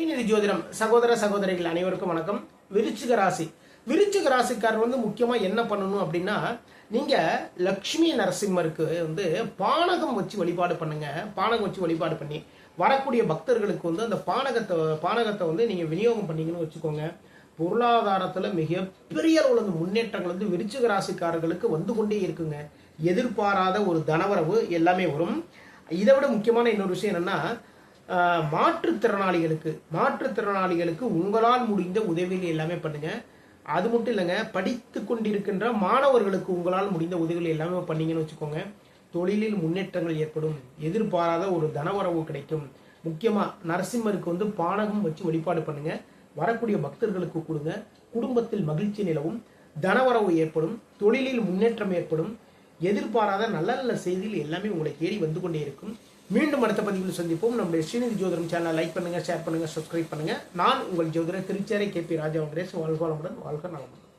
ஸ்ரீநிதி ஜோதிடம் சகோதர சகோதரிகள் அனைவருக்கும் வணக்கம். விருச்சிக ராசி. விருச்சிக ராசிக்காரர் முக்கியமா என்ன பண்ணணும் அப்படின்னா, நீங்க லக்ஷ்மி நரசிம்மருக்கு பானகம் வச்சு வழிபாடு பண்ணுங்க. பானகம் வச்சு வழிபாடு பண்ணி வரக்கூடிய பக்தர்களுக்கு அந்த பானகத்தை நீங்க விநியோகம் பண்ணீங்கன்னு வச்சுக்கோங்க. பொருளாதாரத்துல மிகப்பெரிய அளவுல முன்னேற்றங்கள் விருச்சிக ராசிக்காரர்களுக்கு வந்து கொண்டே இருக்குங்க. எதிர்பாராத ஒரு தனவரவு எல்லாமே வரும். இதை விட முக்கியமான இன்னொரு விஷயம் என்னன்னா, மாற்றுத்திறனாளிகளுக்கு உங்களால் முடிந்த உதவிகள் எல்லாமே பண்ணுங்க. அது மட்டும் இல்லைங்க, படித்து கொண்டிருக்கின்ற மாணவர்களுக்கு உங்களால் முடிந்த உதவிகள் எல்லாமே பண்ணீங்கன்னு வச்சுக்கோங்க. தொழிலில் முன்னேற்றங்கள் ஏற்படும். எதிர்பாராத ஒரு தனவரவு கிடைக்கும். முக்கியமா நரசிம்மருக்கு பானகம் வச்சு வழிபாடு பண்ணுங்க. வரக்கூடிய பக்தர்களுக்கு கொடுங்க. குடும்பத்தில் மகிழ்ச்சி நிலவும். தனவரவு ஏற்படும். தொழிலில் முன்னேற்றம் ஏற்படும். எதிர்பாராத நல்ல நல்ல செய்திகள் எல்லாமே உங்களை தேடி வந்து கொண்டே இருக்கும். மீண்டும் அடுத்த பதிவில் சந்திப்போம். நம்முடைய ஸ்ரீநிதி ஜோதிடம் சேனலை லைக் பண்ணுங்க, ஷேர் பண்ணுங்க, சப்ஸ்கிரைப் பண்ணுங்க. நான் உங்கள் ஜோதிடர் திருச்சேரை KP ராஜா வெங்கடேஷ். வாழ்க வளமுடன், வாழ்க நலமுடன்.